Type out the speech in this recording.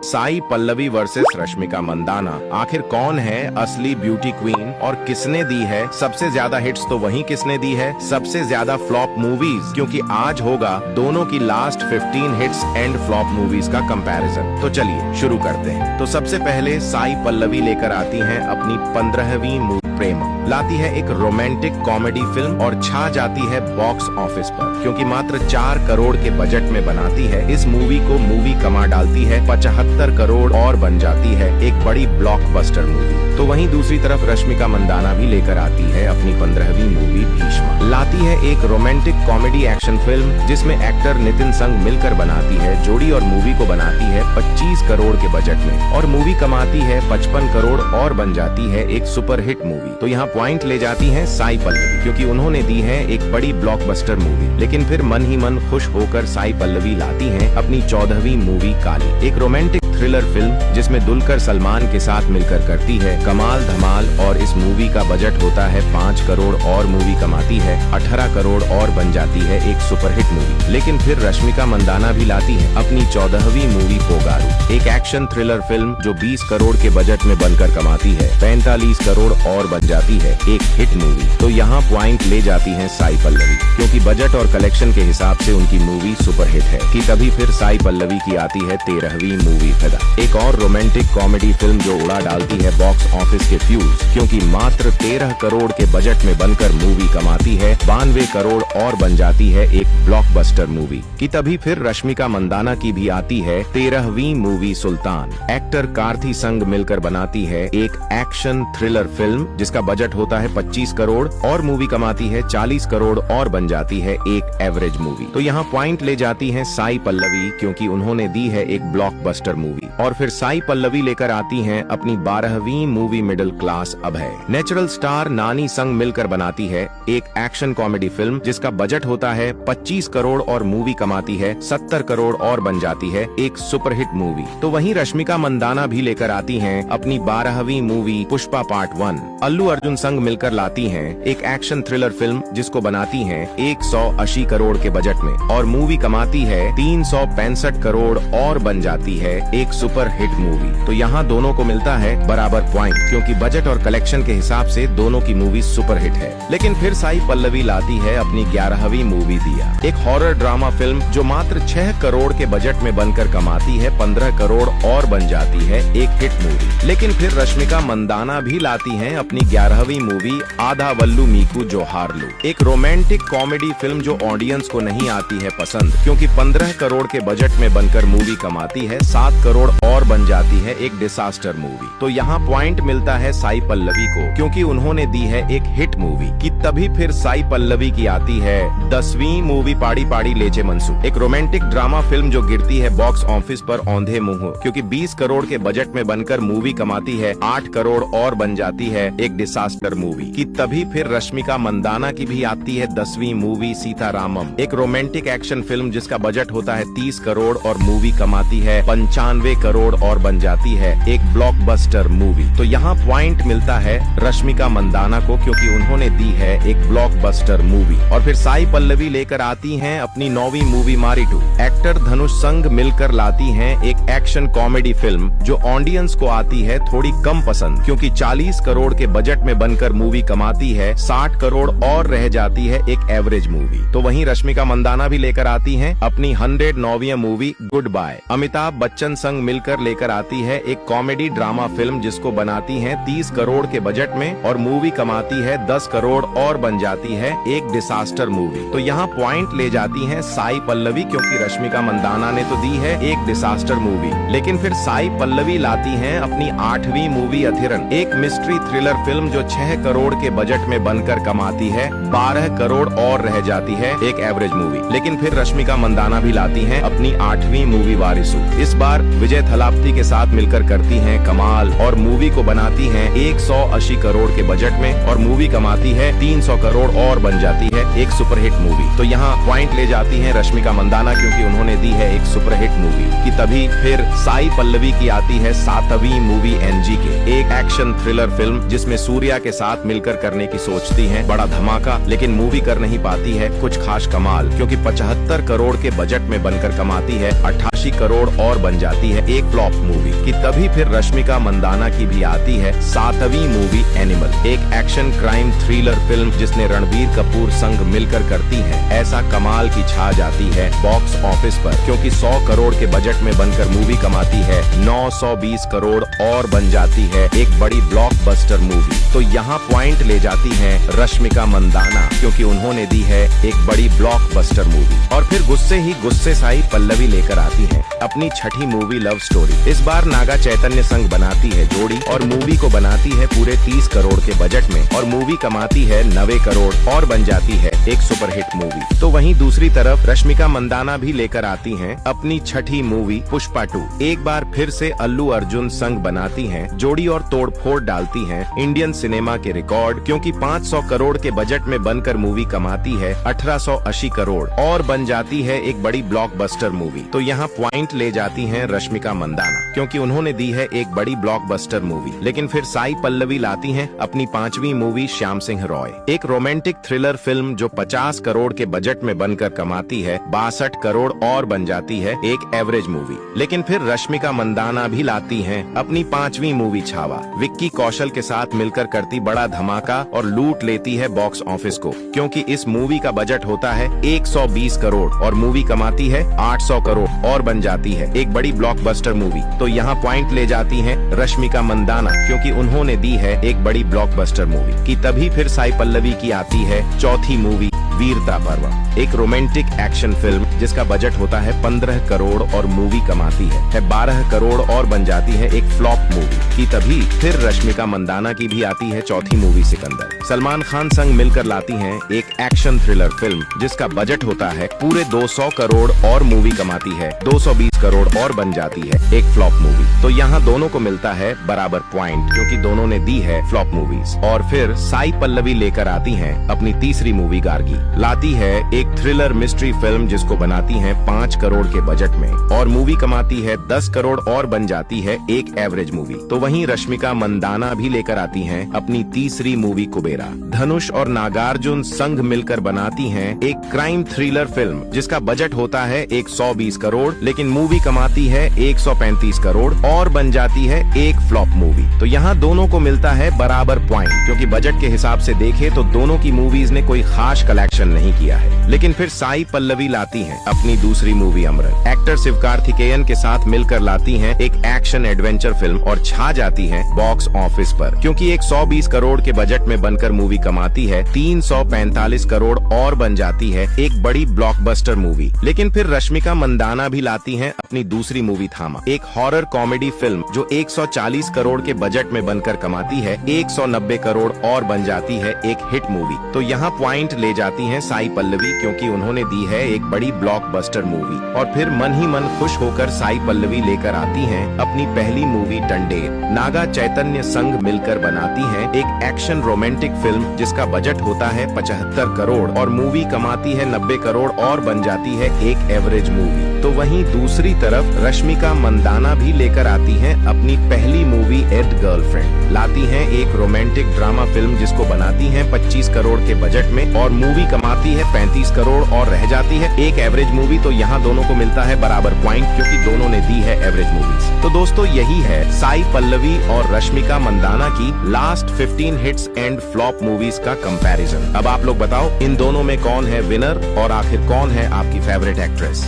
Sai Pallavi versus Rashmika Mandanna. आखिर कौन है असली ब्यूटी क्वीन और किसने दी है सबसे ज्यादा हिट्स, तो वहीं किसने दी है सबसे ज्यादा फ्लॉप मूवीज, क्योंकि आज होगा दोनों की last 15 hits and flop movies का कंपैरिजन। तो चलिए शुरू करते हैं। तो सबसे पहले साई पल्लवी लेकर आती हैं अपनी 15वीं मूवी प्रेम। लाती है एक रोमांटिक कॉमेडी फिल्म और छा जाती है बॉक्स ऑफिस पर, क्योंकि मात्र 4 करोड़ के बजट में बनाती है इस मूवी को। मूवी कमा डालती है 75 करोड़ और बन जाती है एक बड़ी ब्लॉकबस्टर मूवी। तो वहीं दूसरी तरफ रश्मिका मंदाना भी लेकर आती है अपनी 15वीं मूवी भीष्मा। लाती है एक रोमांटिक कॉमेडी एक्शन फिल्म जिसमें एक्टर नितिन संग मिलकर बनाती है जोड़ी और मूवी को बनाती है 25 करोड़ के बजट में और मूवी कमाती है 55 करोड़ और बन जाती है एक सुपरहिट मूवी। तो यहाँ पॉइंट ले जाती हैं साई पल्लवी, क्योंकि उन्होंने दी है एक बड़ी ब्लॉकबस्टर मूवी। लेकिन फिर मन ही मन खुश होकर साई पल्लवी लाती हैं अपनी 14वीं मूवी काली, एक रोमांटिक थ्रिलर फिल्म जिसमें दुलकर सलमान के साथ मिलकर करती है कमाल धमाल। और इस मूवी का बजट होता है 5 करोड़ और मूवी कमाती है 18 करोड़ और बन जाती है एक सुपरहिट मूवी। लेकिन फिर रश्मिका मंदाना भी लाती है अपनी 14वीं मूवी पोगारू, एक एक्शन थ्रिलर फिल्म जो 20 करोड़ के बजट में बनकर कमाती है 45 करोड़ और बन जाती है एक हिट मूवी। तो यहाँ पॉइंट ले जाती है साई पल्लवी, क्योंकि बजट और कलेक्शन के हिसाब से उनकी मूवी सुपरहिट है। कि तभी फिर साई पल्लवी की आती है 13वीं मूवी फिदा, एक और रोमांटिक कॉमेडी फिल्म जो उड़ा डालती है बॉक्स ऑफिस के फ्यूज, क्योंकि मात्र 13 करोड़ के बजट में बनकर मूवी कमाती है 92 करोड़ और बन जाती है एक ब्लॉकबस्टर मूवी। कि तभी फिर रश्मिका मंदाना की भी आती है 13वीं मूवी सुल्तान। एक्टर कार्थी संग मिलकर बनाती है एक एक्शन थ्रिलर फिल्म जिसका बजट होता है 25 करोड़ और मूवी कमाती है 40 करोड़ और बन जाती है एक एवरेज मूवी। तो यहाँ पॉइंट ले जाती है साई पल्लवी, क्योंकि उन्होंने दी है एक ब्लॉकबस्टर मूवी। और फिर साई पल्लवी लेकर आती हैं अपनी 12वीं मूवी मिडिल क्लास अभय। नेचुरल स्टार नानी संग मिलकर बनाती है एक एक्शन कॉमेडी फिल्म जिसका बजट होता है 25 करोड़ और मूवी कमाती है 70 करोड़ और बन जाती है एक सुपरहिट मूवी। तो वहीं रश्मिका मंदाना भी लेकर आती हैं अपनी 12वीं मूवी पुष्पा पार्ट 1। अल्लू अर्जुन संग मिलकर लाती हैं एक एक्शन थ्रिलर फिल्म जिसको बनाती हैं 180 करोड़ के बजट में और मूवी कमाती है 365 करोड़ और बन जाती है एक सुपर हिट मूवी। तो यहाँ दोनों को मिलता है बराबर पॉइंट, क्योंकि बजट और कलेक्शन के हिसाब से दोनों की मूवी सुपर हिट है। लेकिन फिर साई पल्लवी लाती है अपनी 11वीं मूवी दिया, एक हॉरर ड्रामा फिल्म जो मात्र 6 करोड़ के बजट में बनकर कमाती है 15 करोड़ और बन जाती है एक हिट मूवी। लेकिन फिर रश्मिका मंदाना भी लाती है अपनी 11वीं मूवी आधा वल्लू मीकू जो हारलू, एक रोमांटिक कॉमेडी फिल्म जो ऑडियंस को नहीं आती है पसंद, क्योंकि 15 करोड़ के बजट में बनकर मूवी कमाती है 7 करोड़ और बन जाती है एक डिसास्टर मूवी। तो यहाँ पॉइंट मिलता है साई पल्लवी को, क्योंकि उन्होंने दी है एक हिट मूवी। कि तभी फिर साई पल्लवी की आती है 10वीं मूवी पाड़ी पाड़ी लेचे मनसू, एक रोमांटिक ड्रामा फिल्म जो गिरती है बॉक्स ऑफिस पर औंधे मुंह, क्योंकि 20 करोड़ के बजट में बनकर मूवी कमाती है 8 करोड़ और बन जाती है एक डिसास्टर मूवी। कि तभी फिर रश्मिका मंदाना की भी आती है 10वीं मूवी सीतारामम, एक रोमांटिक एक्शन फिल्म जिसका बजट होता है 30 करोड़ और मूवी कमाती है 95 करोड़ और बन जाती है एक ब्लॉकबस्टर मूवी। तो यहाँ पॉइंट मिलता है रश्मिका मंदाना को, क्योंकि उन्होंने दी है एक ब्लॉकबस्टर मूवी। और फिर साई पल्लवी लेकर आती हैं अपनी 9वीं मूवी मारी 2। एक्टर धनुष संग मिलकर लाती हैं एक एक्शन कॉमेडी फिल्म जो ऑडियंस को आती है थोड़ी कम पसंद, क्योंकि 40 करोड़ के बजट में बनकर मूवी कमाती है 60 करोड़ और रह जाती है एक एवरेज मूवी। तो वहीं रश्मिका मंदाना भी लेकर आती हैं अपनी 109वीं movie goodbye. Amitabh Bachchan संग मिलकर लेकर आती है एक कॉमेडी ड्रामा फिल्म जिसको बनाती है 30 करोड़ के बजट में और मूवी कमाती है 10 करोड़ और बन जाती है एक डिसास्टर मूवी। तो यहाँ पॉइंट ले जाती है साई पल्लवी, क्योंकि रश्मिका मंदाना ने तो दी है एक डिसास्टर मूवी। लेकिन फिर साई पल्लवी लाती हैं अपनी 8वीं मूवी अधिरन, एक मिस्ट्री थ्रिलर फिल्म जो 6 करोड़ के बजट में बनकर कमाती है 12 करोड़ और रह जाती है एक एवरेज मूवी। लेकिन फिर रश्मिका मंदाना भी लाती हैं अपनी 8वीं मूवी वारिसू। इस बार विजय थलापती के साथ मिलकर करती हैं कमाल और मूवी को बनाती हैं 180 करोड़ के बजट में और मूवी कमाती है 300 करोड़ और बन जाती है एक सुपरहिट मूवी। तो यहाँ पॉइंट ले जाती हैं रश्मिका मंदाना, क्योंकि उन्होंने दी है एक सुपरहिट मूवी। कि तभी फिर साई पल्लवी की आती है 7वीं मूवी एनजीके, एक एक्शन थ्रिलर फिल्म जिसमें सूर्या के साथ मिलकर करने की सोचती हैं बड़ा धमाका, लेकिन मूवी कर नहीं पाती है कुछ खास कमाल, क्योंकि 75 करोड़ के बजट में बनकर कमाती है 88 करोड़ और बन जाती है एक फ्लॉप मूवी कि तभी फिर रश्मिका मंदाना की भी आती है 7वीं मूवी एनिमल, एक एक्शन क्राइम थ्रिलर फिल्म जिसने रणबीर कपूर संग मिलकर करती है ऐसा कमाल की छा जाती है बॉक्स ऑफिस पर, क्योंकि 100 करोड़ के बजट में बनकर मूवी कमाती है 920 करोड़ और बन जाती है एक बड़ी ब्लॉकबस्टर मूवी। तो यहाँ पॉइंट ले जाती है रश्मिका मंदाना, क्योंकि उन्होंने दी है एक बड़ी ब्लॉकबस्टर मूवी। और फिर गुस्से ही गुस्से साई पल्लवी लेकर आती है अपनी छठी मूवी लव स्टोरी। इस बार नागा चैतन्य संग बनाती है जोड़ी और मूवी को बनाती है पूरे 30 करोड़ के बजट में और मूवी कमाती है 90 करोड़ और बन जाती है एक सुपरहिट मूवी। तो वहीं दूसरी तरफ रश्मिका मंदाना भी लेकर आती हैं अपनी छठी मूवी पुष्पा 2। एक बार फिर से अल्लू अर्जुन संग बनाती हैं जोड़ी और तोड़फोड़ डालती हैं इंडियन सिनेमा के रिकॉर्ड, क्योंकि 500 करोड़ के बजट में बनकर मूवी कमाती है 1880 करोड़ और बन जाती है एक बड़ी ब्लॉकबस्टर मूवी। तो यहाँ पॉइंट ले जाती हैं रश्मिका मंदाना, क्योंकि उन्होंने दी है एक बड़ी ब्लॉकबस्टर मूवी। लेकिन फिर साई पल्लवी लाती हैं अपनी 5वीं मूवी श्याम सिंह रॉय, एक रोमांटिक थ्रिलर फिल्म जो 50 करोड़ के बजट में बनकर कमाती है 62 करोड़ और बन जाती है एक एवरेज मूवी। लेकिन फिर रश्मिका मंदाना भी लाती हैं अपनी 5वीं मूवी छावा, विक्की कौशल के साथ मिलकर करती बड़ा धमाका और लूट लेती है बॉक्स ऑफिस को, क्योंकि इस मूवी का बजट होता है 120 करोड़ और मूवी कमाती है 800 करोड़ और बन जाती है एक बड़ी ब्लॉकबस्टर मूवी। तो यहाँ पॉइंट ले जाती हैं रश्मिका मंदाना, क्योंकि उन्होंने दी है एक बड़ी ब्लॉकबस्टर मूवी कि तभी फिर साई पल्लवी की आती है चौथी मूवी वीरता पर्व, एक रोमांटिक एक्शन फिल्म जिसका बजट होता है 15 करोड़ और मूवी कमाती है 12 करोड़ और बन जाती है एक फ्लॉप मूवी कि तभी फिर रश्मिका मंदाना की भी आती है चौथी मूवी सिकंदर। सलमान खान संग मिलकर लाती हैं एक एक्शन थ्रिलर फिल्म जिसका बजट होता है पूरे 200 करोड़ और मूवी कमाती है 220 करोड़ और बन जाती है एक फ्लॉप मूवी। तो यहाँ दोनों को मिलता है बराबर पॉइंट, क्योंकि दोनों ने दी है फ्लॉप मूवीज। और फिर साई पल्लवी लेकर आती हैं अपनी तीसरी मूवी गार्गी, लाती है एक थ्रिलर मिस्ट्री फिल्म जिसको बनाती हैं 5 करोड़ के बजट में और मूवी कमाती है 10 करोड़ और बन जाती है एक एवरेज मूवी। तो वहीं रश्मिका मंदाना भी लेकर आती हैं अपनी तीसरी मूवी कुबेरा, धनुष और नागार्जुन संग मिलकर बनाती हैं एक क्राइम थ्रिलर फिल्म जिसका बजट होता है 120 करोड़, लेकिन मूवी कमाती है 135 करोड़ और बन जाती है एक फ्लॉप मूवी। तो यहाँ दोनों को मिलता है बराबर पॉइंट, क्योंकि बजट के हिसाब से देखे तो दोनों की मूवीज ने कोई खास कलेक्शन नहीं किया है। लेकिन फिर साई पल्लवी लाती हैं अपनी दूसरी मूवी अमरन, एक्टर शिवकार्तिकेयन के साथ मिलकर लाती हैं एक एक्शन एडवेंचर फिल्म और छा जाती हैं बॉक्स ऑफिस पर, क्योंकि 120 करोड़ के बजट में बनकर मूवी कमाती है 345 करोड़ और बन जाती है एक बड़ी ब्लॉकबस्टर मूवी। लेकिन फिर रश्मिका मंदाना भी लाती हैं अपनी दूसरी मूवी थामा, एक हॉरर कॉमेडी फिल्म जो 140 करोड़ के बजट में बनकर कमाती है 190 करोड़ और बन जाती है एक हिट मूवी। तो यहाँ पॉइंट ले जाती हैं साई पल्लवी, क्योंकि उन्होंने दी है एक बड़ी ब्लॉकबस्टर मूवी। और फिर मन ही मन खुश होकर साई पल्लवी लेकर आती हैं अपनी पहली मूवी डंडेर, नागा चैतन्य संग मिलकर बनाती हैं एक एक्शन रोमांटिक फिल्म जिसका बजट होता है 75 करोड़ और मूवी कमाती है 90 करोड़ और बन जाती है एक एवरेज मूवी। तो वहीं दूसरी तरफ रश्मिका मंदाना भी लेकर आती हैं अपनी पहली मूवी एड गर्लफ्रेंड, लाती हैं एक रोमांटिक ड्रामा फिल्म जिसको बनाती हैं 25 करोड़ के बजट में और मूवी कमाती है 35 करोड़ और रह जाती है एक एवरेज मूवी। तो यहाँ दोनों को मिलता है बराबर पॉइंट, क्योंकि दोनों ने दी है एवरेज मूवीज। तो दोस्तों यही है साई पल्लवी और रश्मिका मंदाना की last 15 hits and flop movies का कंपैरिजन। अब आप लोग बताओ इन दोनों में कौन है विनर और आखिर कौन है आपकी फेवरेट एक्ट्रेस।